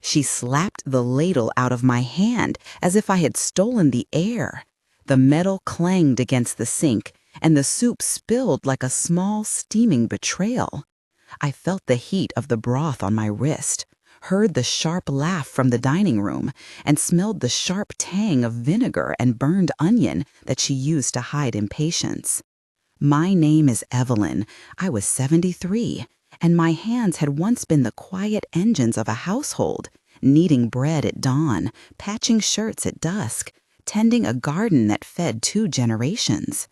She slapped the ladle out of my hand as if I had stolen the air. The metal clanged against the sink, and the soup spilled like a small, steaming betrayal. I felt the heat of the broth on my wrist, heard the sharp laugh from the dining room, and smelled the sharp tang of vinegar and burned onion that she used to hide impatience. My name is Evelyn. I was 73, and my hands had once been the quiet engines of a household, kneading bread at dawn, patching shirts at dusk, tending a garden that fed 2 generations.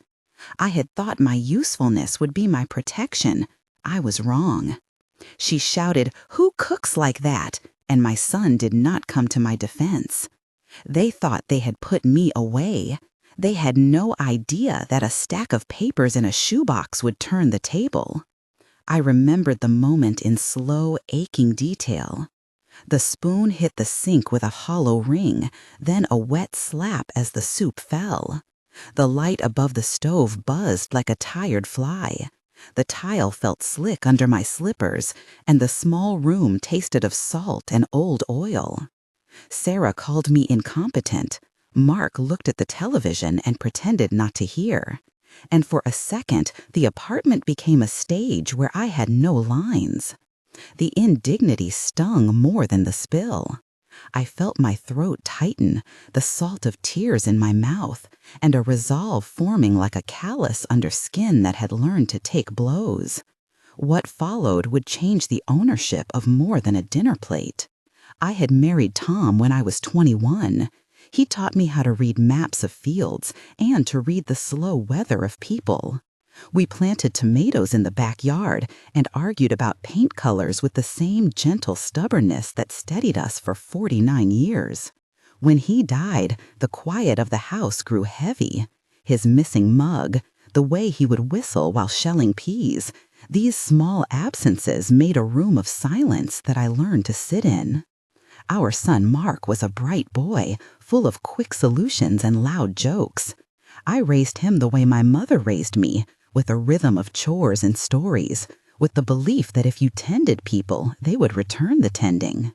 I had thought my usefulness would be my protection. I was wrong. She shouted, "Who cooks like that?" and my son did not come to my defense. They thought they had put me away. They had no idea that a stack of papers in a shoebox would turn the table. I remembered the moment in slow, aching detail. The spoon hit the sink with a hollow ring, then a wet slap as the soup fell. The light above the stove buzzed like a tired fly. The tile felt slick under my slippers, and the small room tasted of salt and old oil. Sarah called me incompetent. Mark looked at the television and pretended not to hear. And for a second, the apartment became a stage where I had no lines. The indignity stung more than the spill. I felt my throat tighten, the salt of tears in my mouth, and a resolve forming like a callus under skin that had learned to take blows. What followed would change the ownership of more than a dinner plate. I had married Tom when I was 21. He taught me how to read maps of fields and to read the slow weather of people. We planted tomatoes in the backyard and argued about paint colors with the same gentle stubbornness that steadied us for 49 years. When he died, the quiet of the house grew heavy. His missing mug, the way he would whistle while shelling peas, these small absences made a room of silence that I learned to sit in. Our son Mark was a bright boy, full of quick solutions and loud jokes. I raised him the way my mother raised me, with a rhythm of chores and stories, with the belief that if you tended people, they would return the tending.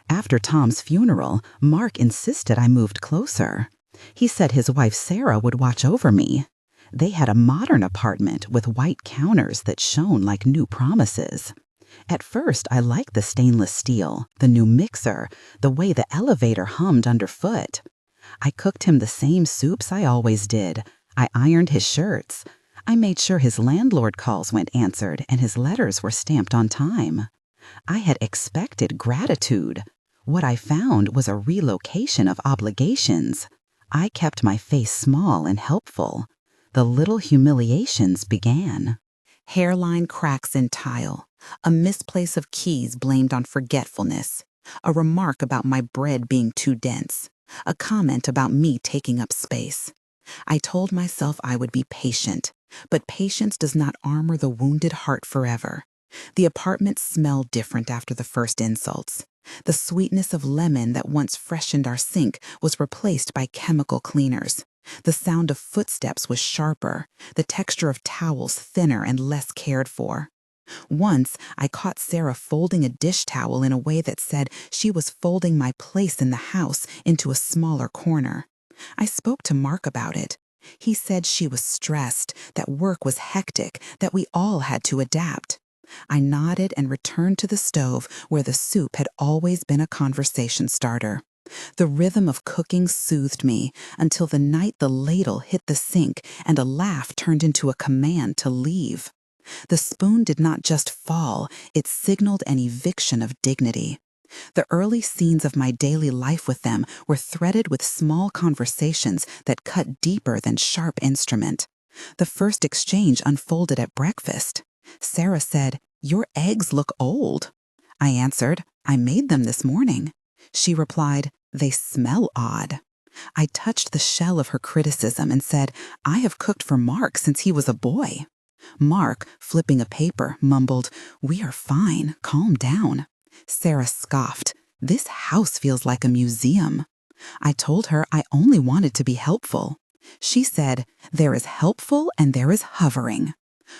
After Tom's funeral, Mark insisted I moved closer. He said his wife Sarah would watch over me. They had a modern apartment with white counters that shone like new promises. At first, I liked the stainless steel, the new mixer, the way the elevator hummed underfoot. I cooked him the same soups I always did. I ironed his shirts. I made sure his landlord calls went answered and his letters were stamped on time. I had expected gratitude. What I found was a relocation of obligations. I kept my face small and helpful. The little humiliations began. Hairline cracks in tile, a misplace of keys blamed on forgetfulness, a remark about my bread being too dense, a comment about me taking up space. I told myself I would be patient, but patience does not armor the wounded heart forever. The apartment smelled different after the first insults. The sweetness of lemon that once freshened our sink was replaced by chemical cleaners. The sound of footsteps was sharper, the texture of towels thinner and less cared for. Once, I caught Sarah folding a dish towel in a way that said she was folding my place in the house into a smaller corner. I spoke to Mark about it. He said she was stressed, that work was hectic, that we all had to adapt. I nodded and returned to the stove where the soup had always been a conversation starter. The rhythm of cooking soothed me until the night the ladle hit the sink and a laugh turned into a command to leave. The spoon did not just fall, it signaled an eviction of dignity. The early scenes of my daily life with them were threaded with small conversations that cut deeper than sharp instrument. The first exchange unfolded at breakfast. Sarah said, "Your eggs look old." I answered, "I made them this morning." She replied, "They smell odd." I touched the shell of her criticism and said, "I have cooked for Mark since he was a boy." Mark, flipping a paper, mumbled, "We are fine, calm down." Sarah scoffed, "This house feels like a museum." I told her I only wanted to be helpful. She said, "There is helpful and there is hovering."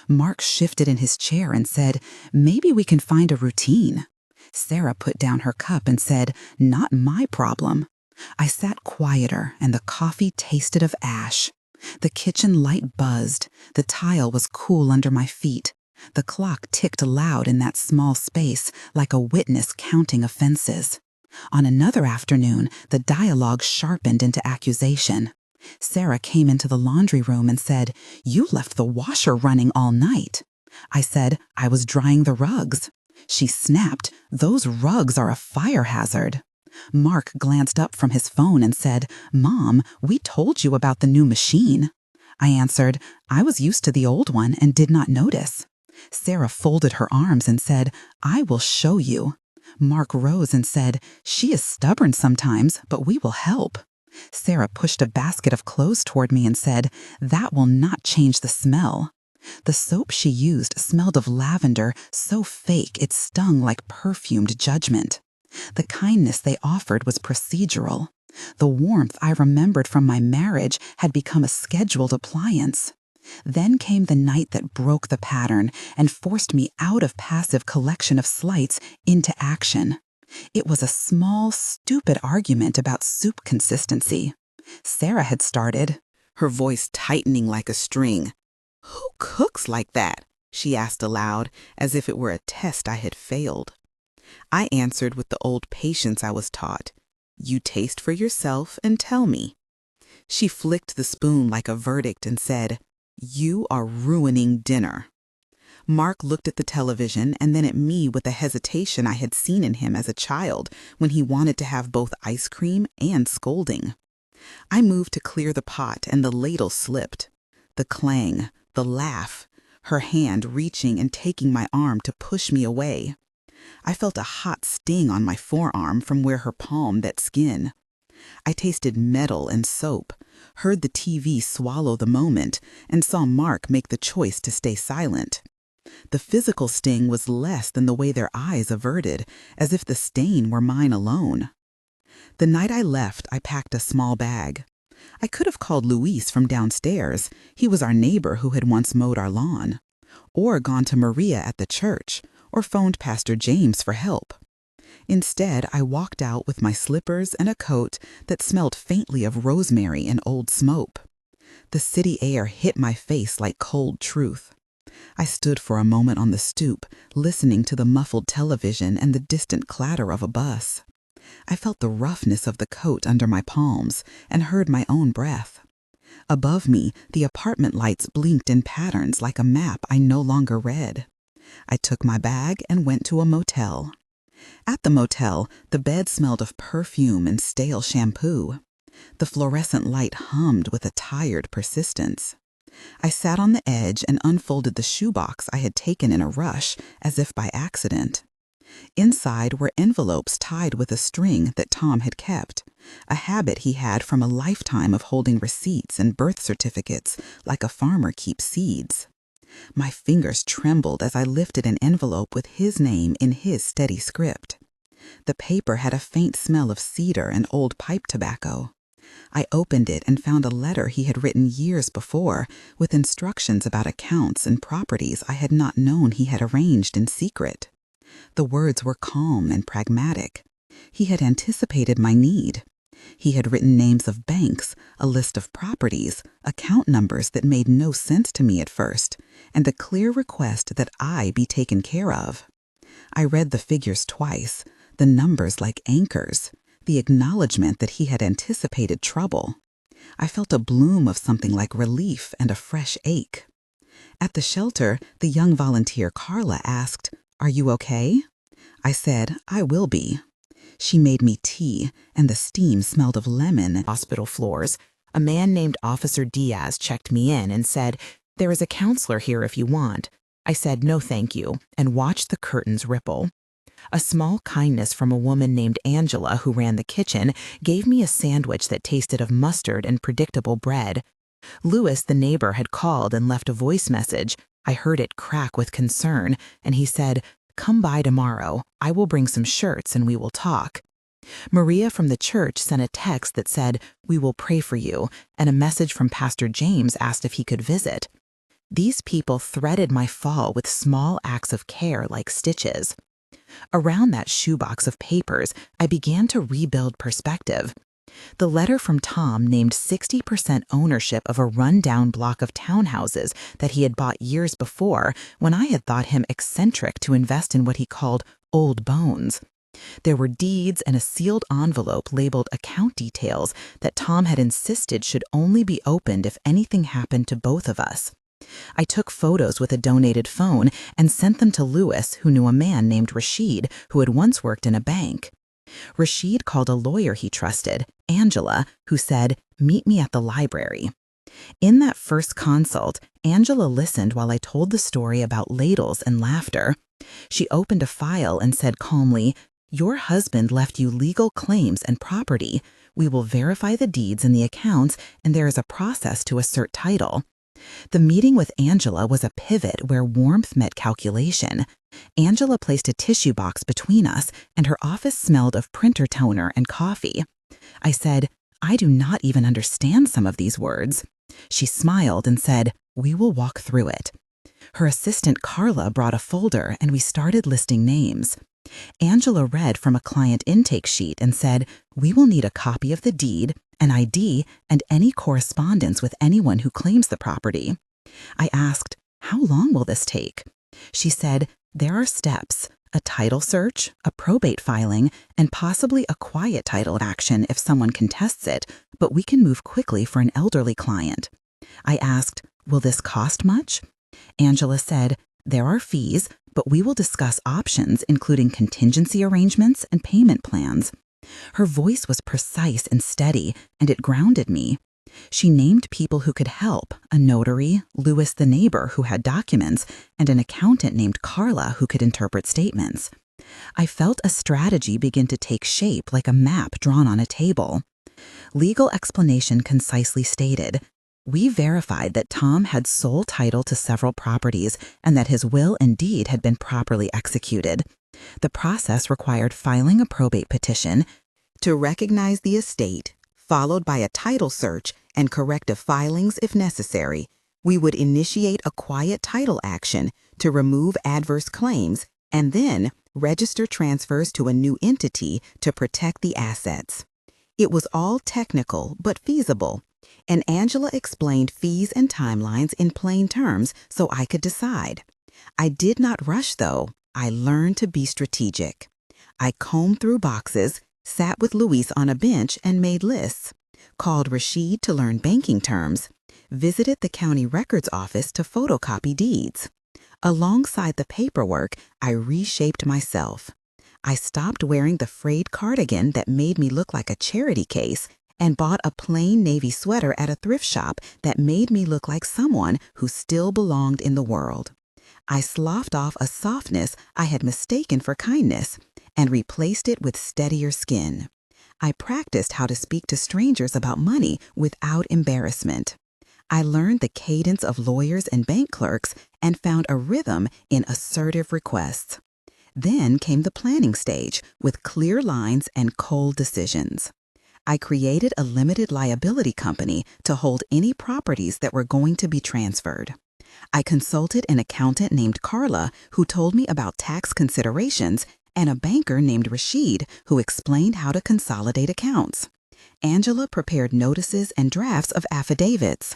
Mark shifted in his chair and said, "Maybe we can find a routine." Sarah put down her cup and said, "Not my problem." I sat quieter, and the coffee tasted of ash. The kitchen light buzzed. The tile was cool under my feet. The clock ticked loud in that small space, like a witness counting offenses. On another afternoon, the dialogue sharpened into accusation. Sarah came into the laundry room and said, "You left the washer running all night." I said, "I was drying the rugs." She snapped, "Those rugs are a fire hazard." Mark glanced up from his phone and said, "Mom, we told you about the new machine." I answered, "I was used to the old one and did not notice." Sarah folded her arms and said, "I will show you." Mark rose and said, "She is stubborn sometimes, but we will help." Sarah pushed a basket of clothes toward me and said, "That will not change the smell." The soap she used smelled of lavender, so fake it stung like perfumed judgment. The kindness they offered was procedural. The warmth I remembered from my marriage had become a scheduled appliance. Then came the night that broke the pattern and forced me out of passive collection of slights into action. It was a small, stupid argument about soup consistency. Sarah had started, her voice tightening like a string. "Who cooks like that?" she asked aloud, as if it were a test I had failed. I answered with the old patience I was taught. "You taste for yourself and tell me." She flicked the spoon like a verdict and said, "You are ruining dinner." Mark looked at the television and then at me with the hesitation I had seen in him as a child when he wanted to have both ice cream and scolding. I moved to clear the pot and the ladle slipped. The clang, the laugh, her hand reaching and taking my arm to push me away. I felt a hot sting on my forearm from where her palm met skin. I tasted metal and soap, heard the TV swallow the moment, and saw Mark make the choice to stay silent. The physical sting was less than the way their eyes averted, as if the stain were mine alone. The night I left, I packed a small bag. I could have called Luis from downstairs. He was our neighbor who had once mowed our lawn. Or gone to Maria at the church, or phoned Pastor James for help. Instead, I walked out with my slippers and a coat that smelled faintly of rosemary and old smoke. The city air hit my face like cold truth. I stood for a moment on the stoop, listening to the muffled television and the distant clatter of a bus. I felt the roughness of the coat under my palms and heard my own breath. Above me, the apartment lights blinked in patterns like a map I no longer read. I took my bag and went to a motel. At the motel, the bed smelled of perfume and stale shampoo. The fluorescent light hummed with a tired persistence. I sat on the edge and unfolded the shoebox I had taken in a rush, as if by accident. Inside were envelopes tied with a string that Tom had kept, a habit he had from a lifetime of holding receipts and birth certificates like a farmer keeps seeds. My fingers trembled as I lifted an envelope with his name in his steady script. The paper had a faint smell of cedar and old pipe tobacco. I opened it and found a letter he had written years before, with instructions about accounts and properties I had not known he had arranged in secret. The words were calm and pragmatic. He had anticipated my need. He had written names of banks, a list of properties, account numbers that made no sense to me at first, and a clear request that I be taken care of. I read the figures twice, the numbers like anchors, the acknowledgement that he had anticipated trouble. I felt a bloom of something like relief and a fresh ache. At the shelter, the young volunteer Carla asked, "Are you okay?" I said, "I will be." She made me tea, and the steam smelled of lemon. Hospital floors. A man named Officer Diaz checked me in and said, "There is a counselor here if you want." I said, "No, thank you," and watched the curtains ripple. A small kindness from a woman named Angela who ran the kitchen gave me a sandwich that tasted of mustard and predictable bread. Louis, the neighbor, had called and left a voice message. I heard it crack with concern, and he said, "Come by tomorrow. I will bring some shirts and we will talk." Maria from the church sent a text that said, "We will pray for you," and a message from Pastor James asked if he could visit. These people threaded my fall with small acts of care like stitches. Around that shoebox of papers, I began to rebuild perspective. The letter from Tom named 60% ownership of a run-down block of townhouses that he had bought years before when I had thought him eccentric to invest in what he called old bones. There were deeds and a sealed envelope labeled account details that Tom had insisted should only be opened if anything happened to both of us. I took photos with a donated phone and sent them to Louis, who knew a man named Rashid who had once worked in a bank. Rashid called a lawyer he trusted, Angela, who said, "Meet me at the library." In that first consult, Angela listened while I told the story about ladles and laughter. She opened a file and said calmly, "Your husband left you legal claims and property. We will verify the deeds and the accounts, and there is a process to assert title." The meeting with Angela was a pivot where warmth met calculation. Angela placed a tissue box between us, and her office smelled of printer toner and coffee. I said, "I do not even understand some of these words." She smiled and said, "We will walk through it." Her assistant Carla brought a folder, and we started listing names. Angela read from a client intake sheet and said, "We will need a copy of the deed, an ID, and any correspondence with anyone who claims the property." I asked, "How long will this take?" She said, "There are steps, a title search, a probate filing, and possibly a quiet title action if someone contests it, but we can move quickly for an elderly client." I asked, "Will this cost much?" Angela said, "There are fees, but we will discuss options including contingency arrangements and payment plans." Her voice was precise and steady, and it grounded me. She named people who could help, a notary, Louis the neighbor who had documents, and an accountant named Carla who could interpret statements. I felt a strategy begin to take shape like a map drawn on a table. Legal explanation concisely stated, we verified that Tom had sole title to several properties and that his will and deed had been properly executed. The process required filing a probate petition to recognize the estate, followed by a title search and corrective filings if necessary. We would initiate a quiet title action to remove adverse claims and then register transfers to a new entity to protect the assets. It was all technical but feasible, and Angela explained fees and timelines in plain terms so I could decide. I did not rush, though. I learned to be strategic. I combed through boxes, sat with Luis on a bench and made lists, called Rashid to learn banking terms, visited the county records office to photocopy deeds. Alongside the paperwork, I reshaped myself. I stopped wearing the frayed cardigan that made me look like a charity case and bought a plain navy sweater at a thrift shop that made me look like someone who still belonged in the world. I sloughed off a softness I had mistaken for kindness and replaced it with steadier skin. I practiced how to speak to strangers about money without embarrassment. I learned the cadence of lawyers and bank clerks and found a rhythm in assertive requests. Then came the planning stage with clear lines and cold decisions. I created a limited liability company to hold any properties that were going to be transferred. I consulted an accountant named Carla who told me about tax considerations and a banker named Rashid who explained how to consolidate accounts. Angela prepared notices and drafts of affidavits.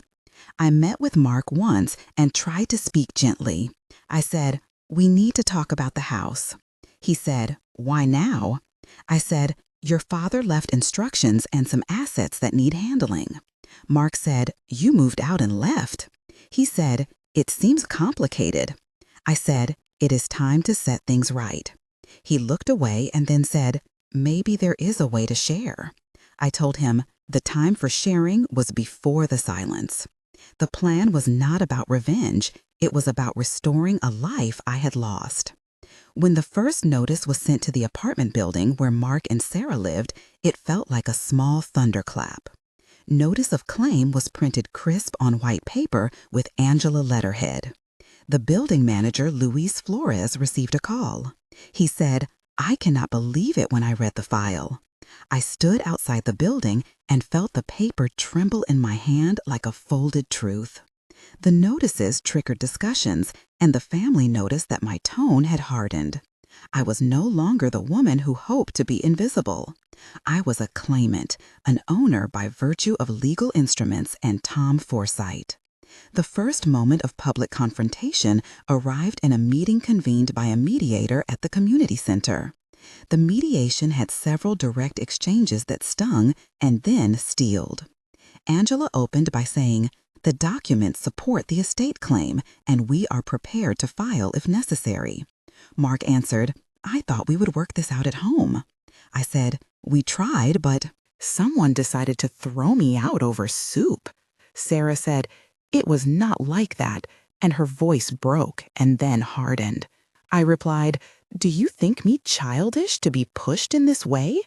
I met with Mark once and tried to speak gently. I said, "We need to talk about the house." He said, "Why now?" I said, "Your father left instructions and some assets that need handling." Mark said, "You moved out and left." He said, "It seems complicated." I said, "It is time to set things right." He looked away and then said, "Maybe there is a way to share." I told him the time for sharing was before the silence. The plan was not about revenge. It was about restoring a life I had lost. When the first notice was sent to the apartment building where Mark and Sarah lived, it felt like a small thunderclap. Notice of claim was printed crisp on white paper with Angela letterhead. The building manager, Luis Flores, received a call. He said, "I cannot believe it when I read the file." I stood outside the building and felt the paper tremble in my hand like a folded truth. The notices triggered discussions, and the family noticed that my tone had hardened. I was no longer the woman who hoped to be invisible. I was a claimant, an owner by virtue of legal instruments and Tom foresight. The first moment of public confrontation arrived in a meeting convened by a mediator at the community center. The mediation had several direct exchanges that stung and then steeled. Angela opened by saying, "The documents support the estate claim, and we are prepared to file if necessary." Mark answered, "I thought we would work this out at home." I said, "We tried, but someone decided to throw me out over soup." Sarah said, "It was not like that," and her voice broke and then hardened. I replied, "Do you think me childish to be pushed in this way?"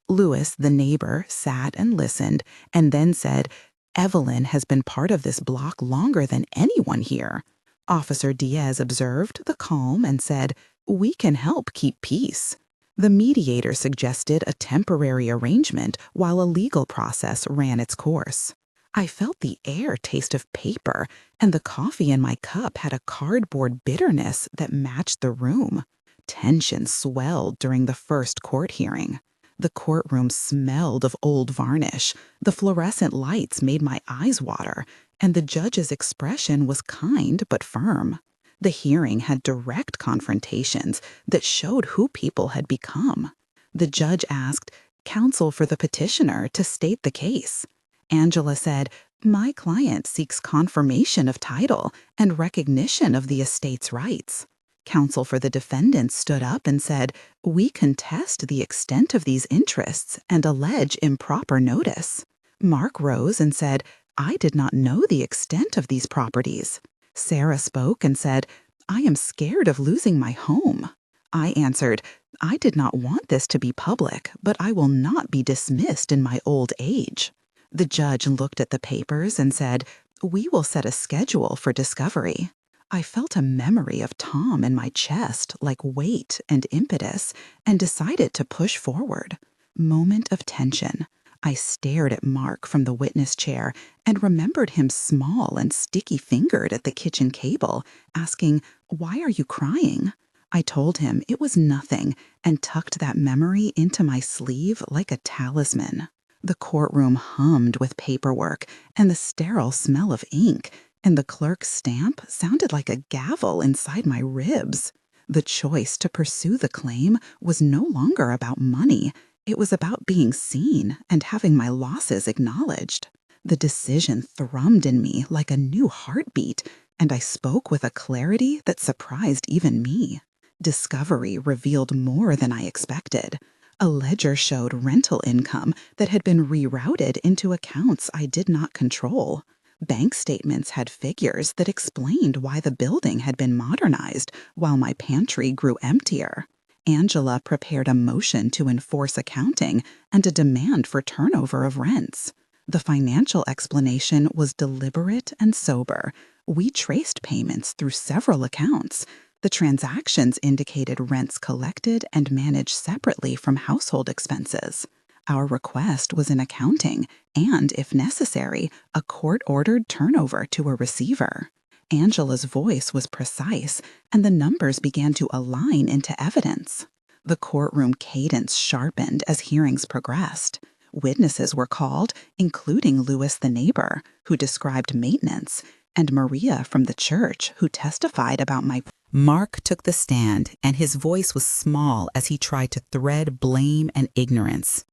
Louis, the neighbor, sat and listened and then said, "Evelyn has been part of this block longer than anyone here." Officer Diaz observed the calm and said, "We can help keep peace." The mediator suggested a temporary arrangement while a legal process ran its course. I felt the air taste of paper, and the coffee in my cup had a cardboard bitterness that matched the room. Tension swelled during the first court hearing. The courtroom smelled of old varnish, the fluorescent lights made my eyes water, and the judge's expression was kind but firm. The hearing had direct confrontations that showed who people had become. The judge asked, "Counsel for the petitioner to state the case." Angela said, "My client seeks confirmation of title and recognition of the estate's rights." Counsel for the defendant stood up and said, "We contest the extent of these interests and allege improper notice." Mark rose and said, "I did not know the extent of these properties." Sarah spoke and said, "I am scared of losing my home." I answered, "I did not want this to be public, but I will not be dismissed in my old age." The judge looked at the papers and said, "We will set a schedule for discovery." I felt a memory of Tom in my chest like weight and impetus and decided to push forward. Moment of tension. I stared at Mark from the witness chair and remembered him small and sticky-fingered at the kitchen cable, asking, "Why are you crying?" I told him it was nothing and tucked that memory into my sleeve like a talisman. The courtroom hummed with paperwork and the sterile smell of ink, and the clerk's stamp sounded like a gavel inside my ribs. The choice to pursue the claim was no longer about money. It was about being seen and having my losses acknowledged. The decision thrummed in me like a new heartbeat, and I spoke with a clarity that surprised even me. Discovery revealed more than I expected. A ledger showed rental income that had been rerouted into accounts I did not control. Bank statements had figures that explained why the building had been modernized while my pantry grew emptier. Angela prepared a motion to enforce accounting and a demand for turnover of rents. The financial explanation was deliberate and sober. We traced payments through several accounts. The transactions indicated rents collected and managed separately from household expenses. Our request was an accounting and, if necessary, a court-ordered turnover to a receiver. Angela's voice was precise, and the numbers began to align into evidence. The courtroom cadence sharpened as hearings progressed. Witnesses were called, including Louis the neighbor, who described maintenance, and Maria from the church, who testified about my... Mark took the stand, and his voice was small as he tried to thread blame and ignorance.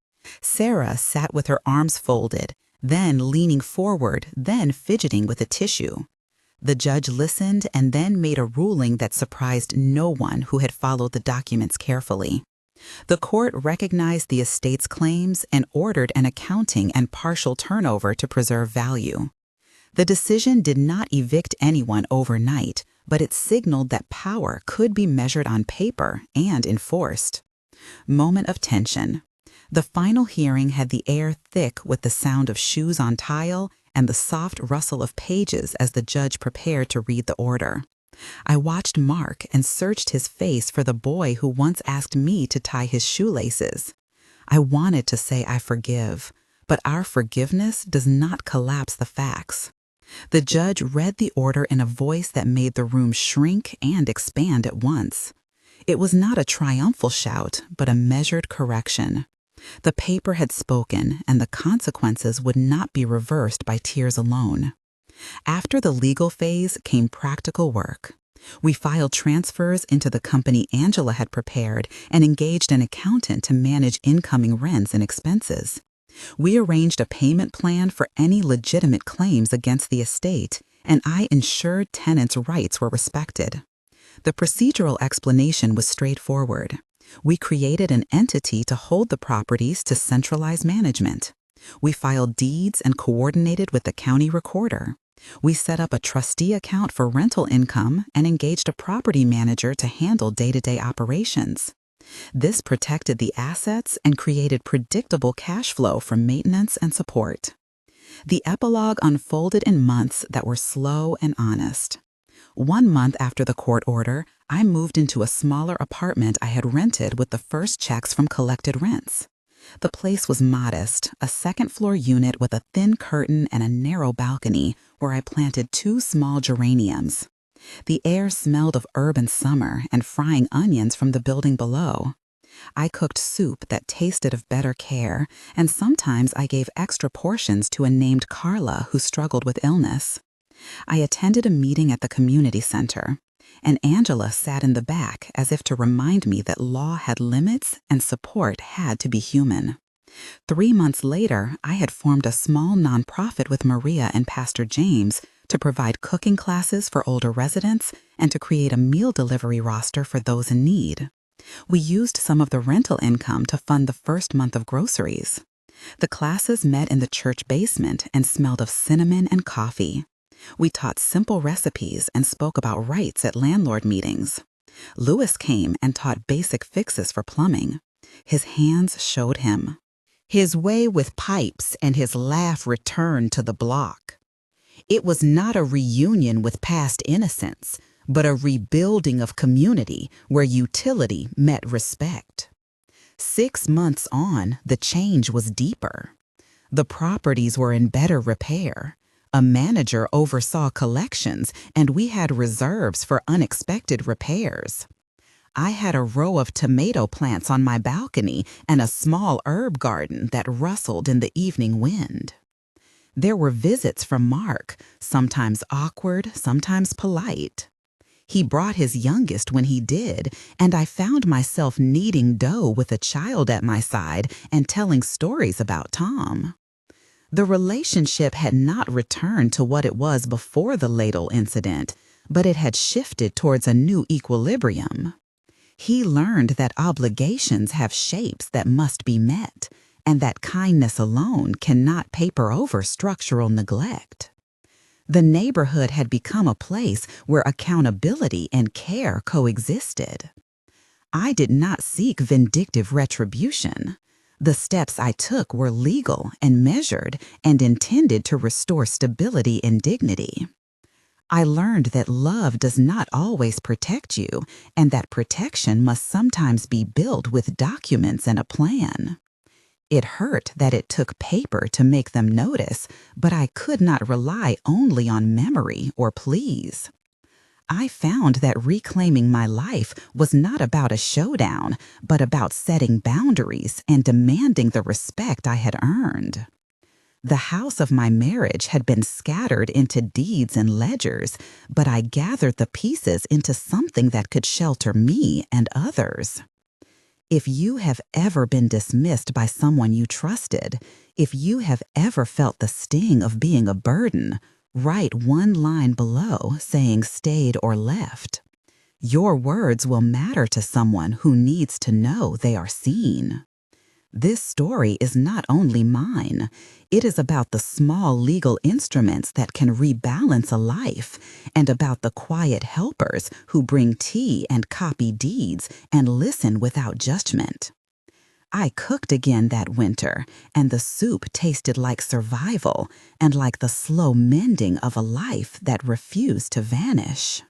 Sarah sat with her arms folded, then leaning forward, then fidgeting with a tissue. The judge listened and then made a ruling that surprised no one who had followed the documents carefully. The court recognized the estate's claims and ordered an accounting and partial turnover to preserve value. The decision did not evict anyone overnight, but it signaled that power could be measured on paper and enforced. Moment of tension. The final hearing had the air thick with the sound of shoes on tile and the soft rustle of pages as the judge prepared to read the order. I watched Mark and searched his face for the boy who once asked me to tie his shoelaces. I wanted to say I forgive, but our forgiveness does not collapse the facts. The judge read the order in a voice that made the room shrink and expand at once. It was not a triumphal shout, but a measured correction. The paper had spoken, and the consequences would not be reversed by tears alone. After the legal phase came practical work. We filed transfers into the company Angela had prepared and engaged an accountant to manage incoming rents and expenses. We arranged a payment plan for any legitimate claims against the estate, and I ensured tenants' rights were respected. The procedural explanation was straightforward. We created an entity to hold the properties to centralize management. We filed deeds and coordinated with the county recorder. We set up a trustee account for rental income and engaged a property manager to handle day-to-day operations. This protected the assets and created predictable cash flow for maintenance and support. The epilogue unfolded in months that were slow and honest. 1 month after the court order, I moved into a smaller apartment I had rented with the first checks from collected rents. The place was modest, a second-floor unit with a thin curtain and a narrow balcony where I planted 2 small geraniums. The air smelled of urban summer and frying onions from the building below. I cooked soup that tasted of better care, and sometimes I gave extra portions to a named Carla who struggled with illness. I attended a meeting at the community center, and Angela sat in the back as if to remind me that law had limits and support had to be human. 3 months later, I had formed a small nonprofit with Maria and Pastor James to provide cooking classes for older residents and to create a meal delivery roster for those in need. We used some of the rental income to fund the first month of groceries. The classes met in the church basement and smelled of cinnamon and coffee. We taught simple recipes and spoke about rights at landlord meetings. Lewis came and taught basic fixes for plumbing. His hands showed him. His way with pipes and his laugh returned to the block. It was not a reunion with past innocence, but a rebuilding of community where utility met respect. 6 months on, the change was deeper. The properties were in better repair. A manager oversaw collections, and we had reserves for unexpected repairs. I had a row of tomato plants on my balcony and a small herb garden that rustled in the evening wind. There were visits from Mark, sometimes awkward, sometimes polite. He brought his youngest when he did, and I found myself kneading dough with a child at my side and telling stories about Tom. The relationship had not returned to what it was before the ladle incident, but it had shifted towards a new equilibrium. He learned that obligations have shapes that must be met, and that kindness alone cannot paper over structural neglect. The neighborhood had become a place where accountability and care coexisted. I did not seek vindictive retribution. The steps I took were legal and measured and intended to restore stability and dignity. I learned that love does not always protect you, and that protection must sometimes be built with documents and a plan. It hurt that it took paper to make them notice, but I could not rely only on memory or pleas. I found that reclaiming my life was not about a showdown, but about setting boundaries and demanding the respect I had earned. The house of my marriage had been scattered into deeds and ledgers, but I gathered the pieces into something that could shelter me and others. If you have ever been dismissed by someone you trusted, if you have ever felt the sting of being a burden, write 1 line below saying stayed or left. Your words will matter to someone who needs to know they are seen. This story is not only mine. It is about the small legal instruments that can rebalance a life, and about the quiet helpers who bring tea and copy deeds and listen without judgment. I cooked again that winter, and the soup tasted like survival and like the slow mending of a life that refused to vanish.